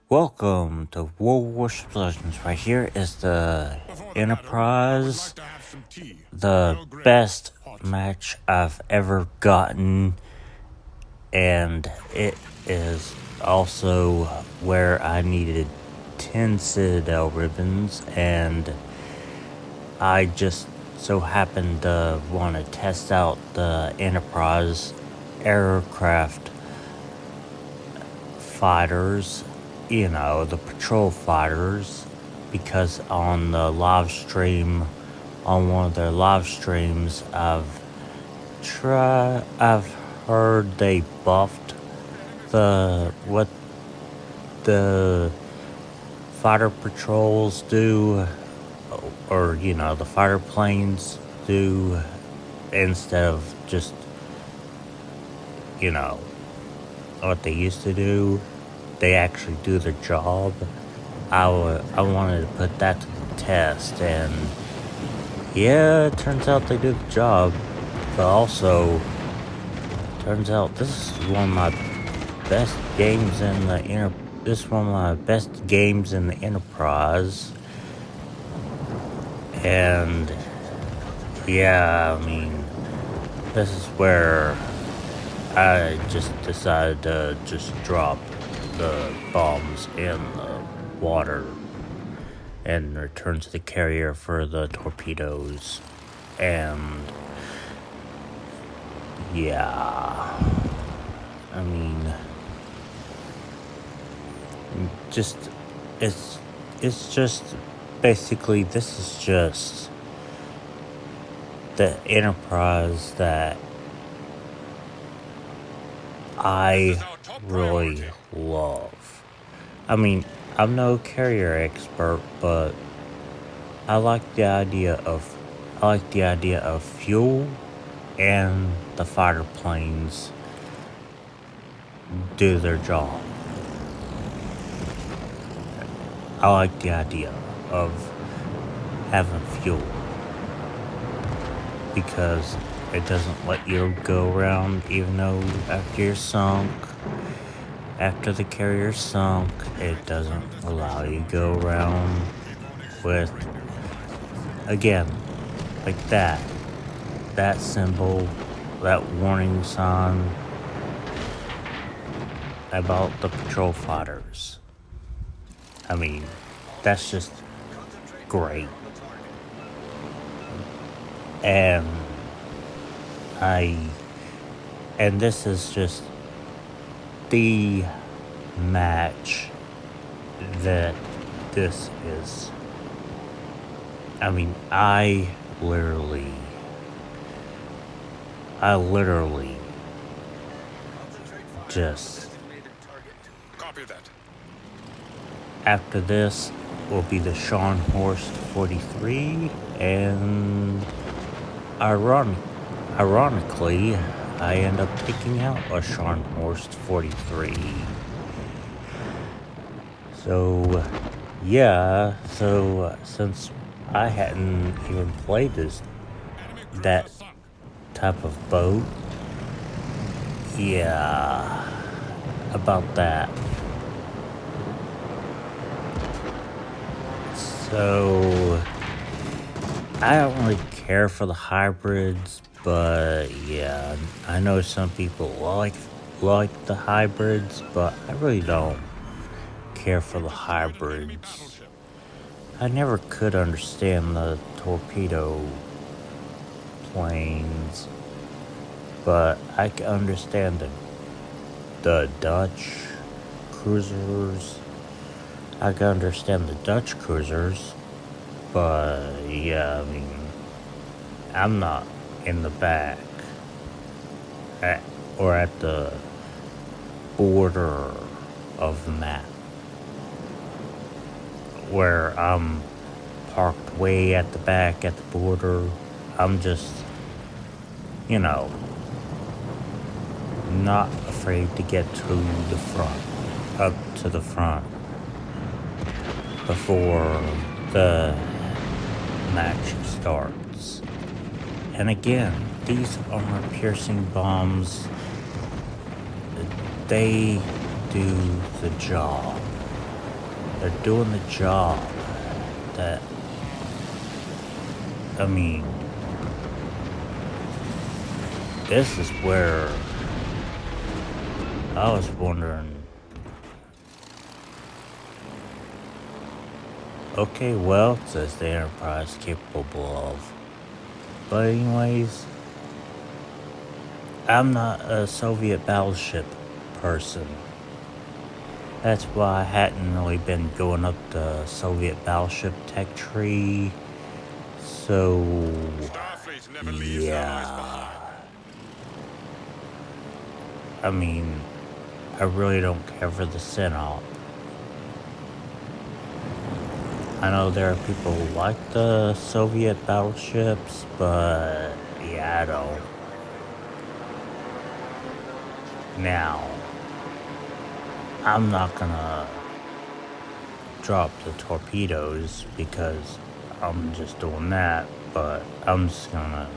Welcome to Warships Legends. Right here is the Enterprise, the best match I've ever gotten, and it is also where I needed 10 Citadel ribbons, and I just so happened to want to test out the Enterprise aircraft fighters, the patrol fighters, because on the live stream, on one of their live streams, I've heard they buffed what the fighter patrols do, or the fighter planes do, instead of just what they used to do. They actually do their job. I wanted to put that to the test, and yeah, it turns out they do the job. But also, turns out this is one of my best games in the Enterprise. And yeah, I mean, this is where I just decided to just drop the bombs in the water and return to the carrier for the torpedoes. And yeah, I mean, it's just basically, this is just the Enterprise that I really love. I mean, I'm no carrier expert, but I like the idea of fuel and the fighter planes do their job. I like the idea of having fuel because it doesn't let you go around, even though after the carrier sunk, it doesn't allow you to go around with, again, like that symbol, that warning sign about the patrol fighters. I mean, that's just great. And this is just the match that this is. I mean, I literally just, copy that. After this will be the Scharnhorst 43, and ironically, I end up picking out a Scharnhorst 43. So, yeah, since I hadn't even played that type of boat, yeah, about that. So, I don't really care for the hybrids, but yeah, I know some people like the hybrids, but I really don't care for the hybrids. I never could understand the torpedo planes, but I can understand the Dutch cruisers. I can understand the Dutch cruisers, but yeah, I mean, I'm not in the back or at the border of the map, where I'm parked way at the back at the border. I'm just, not afraid to get to the front, up to the front, before the match starts. And again, these armor-piercing bombs, they do the job. they're doing the job. That, I mean, this is where I was wondering, okay, well, it says the Enterprise capable of. But anyways, I'm not a Soviet battleship person. That's why I hadn't really been going up the Soviet battleship tech tree. So, Starfleet never leaves allies yeah. behind. I mean, I really don't care for the Synop. I know there are people who like the Soviet battleships, but yeah, I don't. Now, I'm not gonna drop the torpedoes because I'm just doing that, but I'm just gonna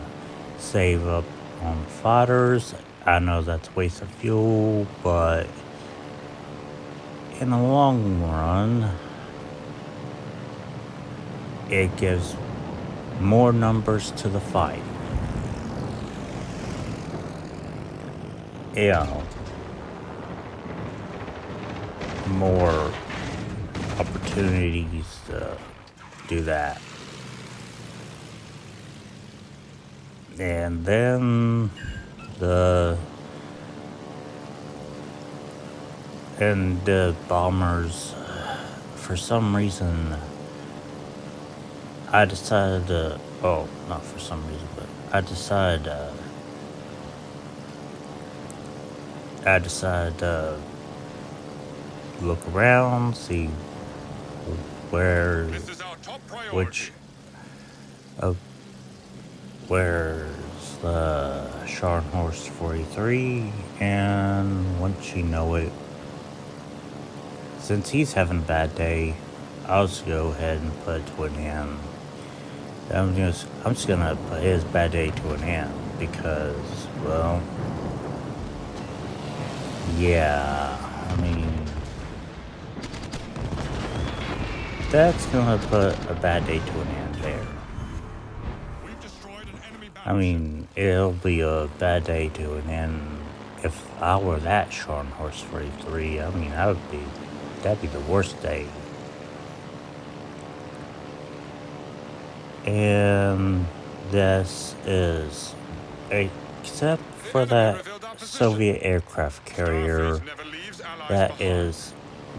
save up on fighters. I know that's a waste of fuel, but in the long run, it gives more numbers to the fight. You know, more opportunities to do that. And then the bombers, for some reason, I decided to, oh, not for some reason, but I decided to look around, see where, This is our top priority. which, uh, where's the Scharnhorst 43, and once you know it, since he's having a bad day, I'll just go ahead and put it to an end. I'm just gonna put his bad day to an end because, well, yeah, I mean, that's gonna put a bad day to an end there. We've destroyed an enemy I battleship. mean, it'll be a bad day to an end if I were that Scharnhorst 43. I mean, that'd be the worst day. And this is, except for that Soviet aircraft carrier, Starfleet never leaves allies that behind. is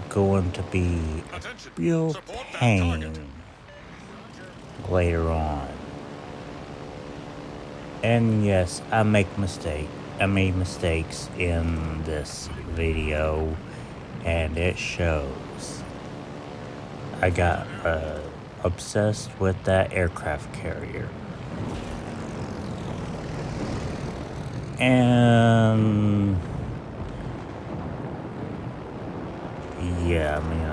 going to be a Attention. real Support that pain target. later on. And yes, I made mistakes in this video, and it shows. I got obsessed with that aircraft carrier. And yeah, I mean,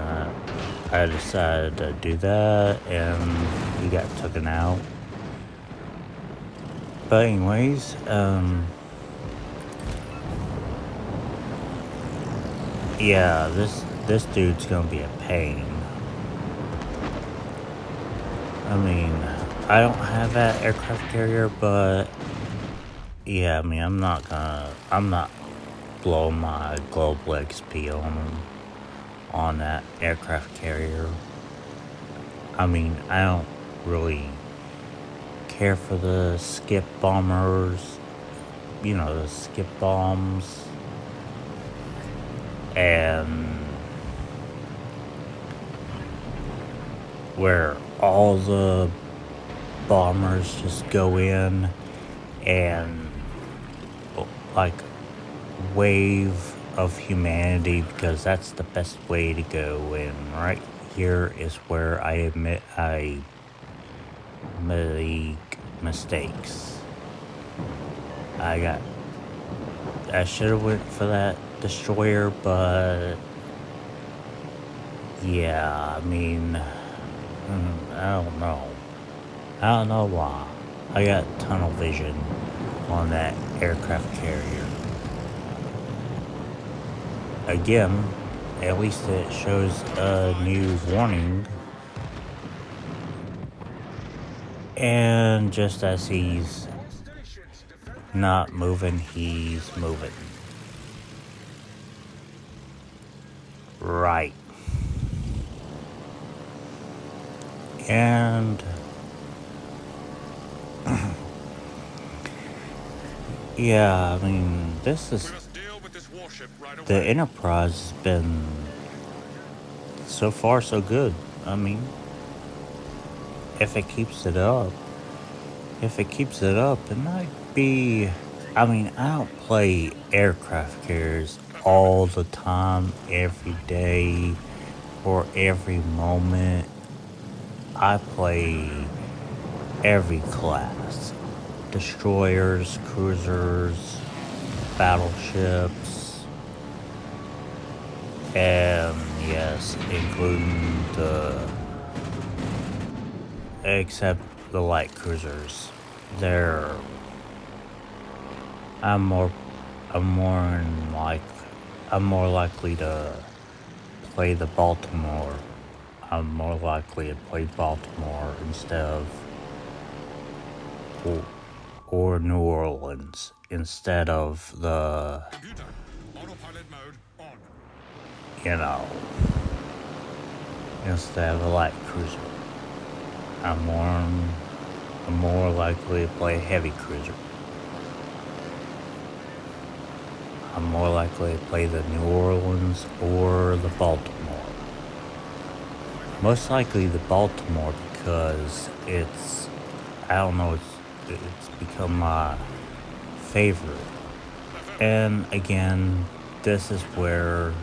I decided to do that, and he got taken out. But anyways, yeah, this dude's gonna be a pain. I mean, I don't have that aircraft carrier, but yeah, I mean, I'm not blowing my global XP on that aircraft carrier. I mean, I don't really care for the skip bombers, you know, the skip bombs, and where all the bombers just go in and like wave of humanity, because that's the best way to go. And right here is where I admit I make mistakes. I should have went for that destroyer, but yeah, I mean, I don't know. I don't know why. I got tunnel vision on that aircraft carrier. Again, at least it shows a new warning. And just as he's not moving, he's moving. Right. And yeah, I mean, this is We must deal with this warship right the away. Enterprise has been so far so good. I mean, if it keeps it up, it might be. I mean, I don't play aircraft carriers all Affirmative. the time, every day, or every moment. I play every class: destroyers, cruisers, battleships, and yes, including except the light cruisers. They're I'm more I'm more in like I'm more likely to play the Baltimore. I'm more likely to play Baltimore instead of or, or New Orleans instead of the Computer. Autopilot mode on. you know instead of a light cruiser. I'm more I'm more likely to play a heavy cruiser. I'm more likely to play the New Orleans or the Baltimore. Most likely the Baltimore because I don't know, it's become my favorite. Affirmative. And again, this is where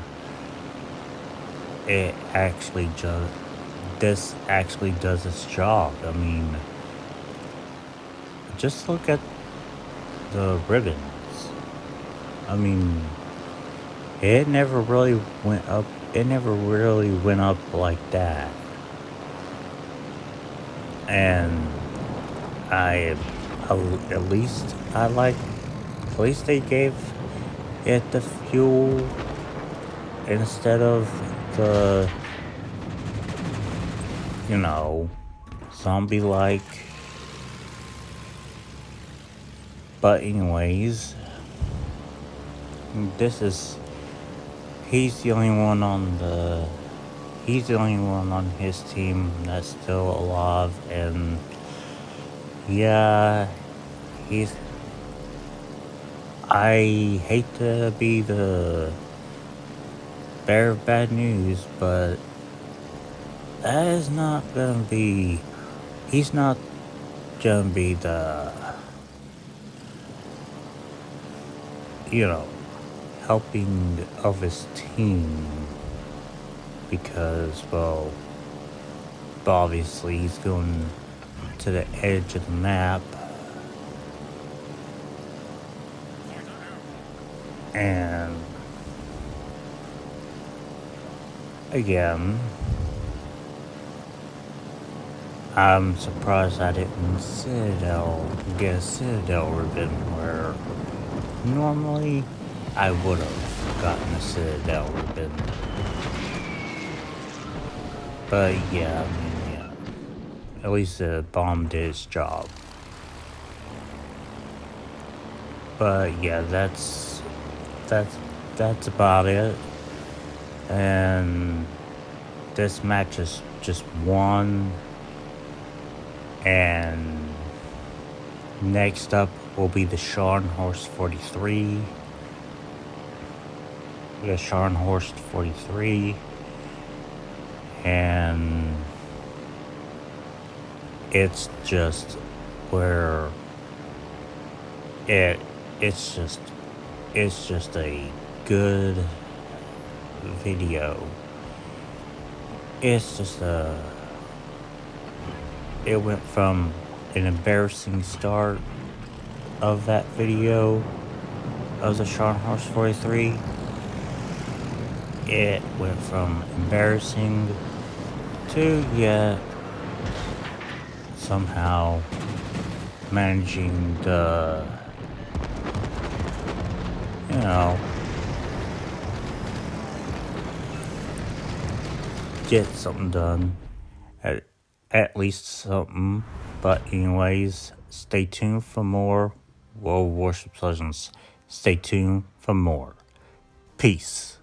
it actually just this actually does its job. I mean, just look at the ribbons. I mean, it never really went up. It never really went up like that. And I, at least I like. At least they gave it the fuel instead of the, you know, zombie like. But anyways, this is he's the only one on the he's the only one on his team that's still alive, and yeah, he's I hate to be the bearer of bad news, but that is not gonna be he's not gonna be the, you know, helping of his team because, well, obviously he's going to the edge of the map Fighter airborne. and again, I'm surprised I didn't get a Citadel ribbon where normally I would have gotten a Citadel ribbon. But yeah, I mean, yeah. At least the bomb did its job. But yeah, that's that's about it. And this match is just won. And next up will be the Scharnhorst 43. The Scharnhorst 43. And it's just where it it's just it's just a good video. It's just it went from an embarrassing start of that video of the Scharnhorst 43. It went from embarrassing to yet somehow managing the, you know, get something done. At, at least something. But anyways, stay tuned for more World Warships Legends. Stay tuned for more. Peace.